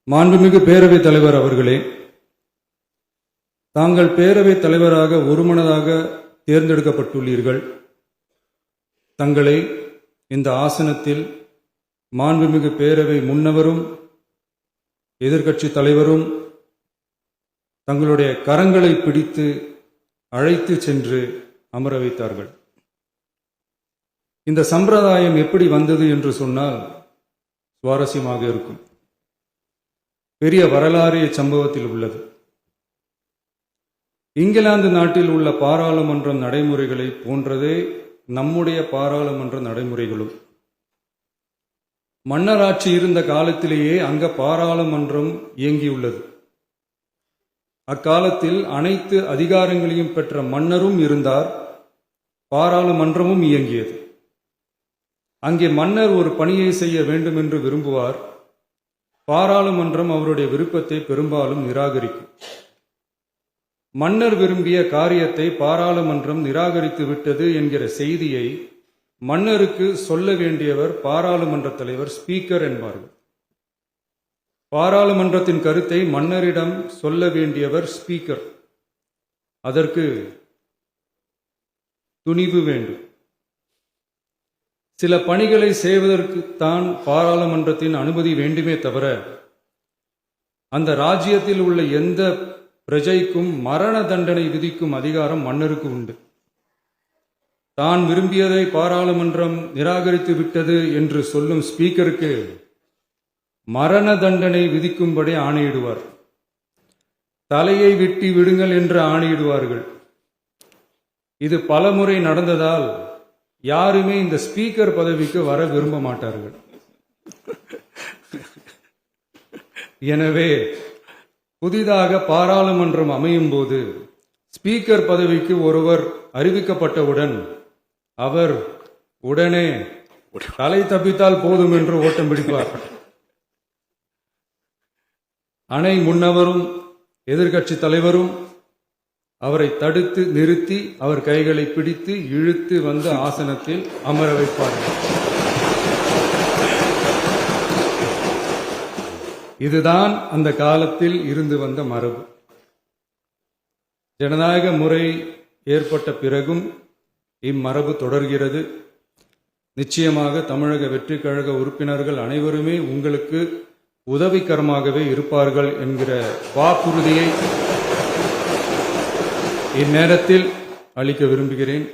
மாண்புமிகு பேரவைத் தலைவர் அவர்களே, தாங்கள் பேரவைத் தலைவராக ஒருமனதாக தேர்ந்தெடுக்கப்பட்டுள்ளீர்கள். தங்களை இந்த ஆசனத்தில் மாண்புமிகு பேரவை முன்னவரும் எதிர்க்கட்சி தலைவரும் தங்களுடைய கரங்களை பிடித்து அழைத்து சென்று அமர வைத்தார்கள். இந்த சம்பிரதாயம் எப்படி வந்தது என்று சொன்னால் சுவாரஸ்யமாக இருக்கும். பெரிய வரலாறு சம்பவத்தில் உள்ளது. இங்கிலாந்து நாட்டில் உள்ள பாராளுமன்ற நடைமுறைகளை போன்றதே நம்முடைய பாராளுமன்ற நடைமுறைகளும். மன்னராட்சி இருந்த காலத்திலேயே அங்க பாராளுமன்றம் இயங்கியுள்ளது. அக்காலத்தில் அனைத்து அதிகாரங்களையும் பெற்ற மன்னரும் இருந்தார், பாராளுமன்றமும் இயங்கியது. அங்கே மன்னர் ஒரு பணியை செய்ய வேண்டும் என்று விரும்புவார். பாராளுமன்றம் அவருடைய விருப்பத்தை பெரும்பாலும் நிராகரிக்கும். மன்னர் விரும்பிய காரியத்தை பாராளுமன்றம் நிராகரித்து விட்டது என்கிற செய்தியை மன்னருக்கு சொல்ல வேண்டியவர் பாராளுமன்ற தலைவர், ஸ்பீக்கர் என்பார்கள். பாராளுமன்றத்தின் கருத்தை மன்னரிடம் சொல்ல வேண்டியவர் ஸ்பீக்கர். அதற்கு துணிவு வேண்டும். சில பணிகளை செய்வதற்குத்தான் பாராளுமன்றத்தின் அனுமதி வேண்டுமே தவிர அந்த ராஜ்யத்தில் உள்ள எந்த பிரஜைக்கும் மரண தண்டனை விதிக்கும் அதிகாரம் மன்னருக்கு உண்டு. தான் விரும்பியதை பாராளுமன்றம் நிராகரித்து விட்டது என்று சொல்லும் ஸ்பீக்கருக்கு மரண தண்டனை விதிக்கும்படி ஆணையிடுவார். தலையை வெட்டி விடுங்கள் என்று ஆணையிடுவார்கள். இது பலமுறை நடந்ததால் யாருமே இந்த ஸ்பீக்கர் பதவிக்கு வர விரும்ப மாட்டார்கள். எனவே புதிதாக பாராளுமன்றம் அமையும் போது ஸ்பீக்கர் பதவிக்கு ஒருவர் அறிவிக்கப்பட்டவுடன் அவர் உடனே தலை தப்பித்தால் போதும் என்று ஓட்டம் பிடிப்பார். அணை முன்னவரும் எதிர்க்கட்சி தலைவரும் அவரை தடுத்து நிறுத்தி அவர் கைகளை பிடித்து இழுத்து வந்து ஆசனத்தில் அமர வைப்பார்கள். இதுதான் அந்த காலத்தில் இருந்து வந்த மரபு. ஜனநாயக முறை ஏற்பட்ட பிறகும் இம்மரபு தொடர்கிறது. நிச்சயமாக தமிழக வெற்றி கழக உறுப்பினர்கள் அனைவருமே உங்களுக்கு உதவிகரமாகவே இருப்பார்கள் என்கிற வாக்குறுதியை இந்நேரத்தில் அளிக்க விரும்புகிறேன்.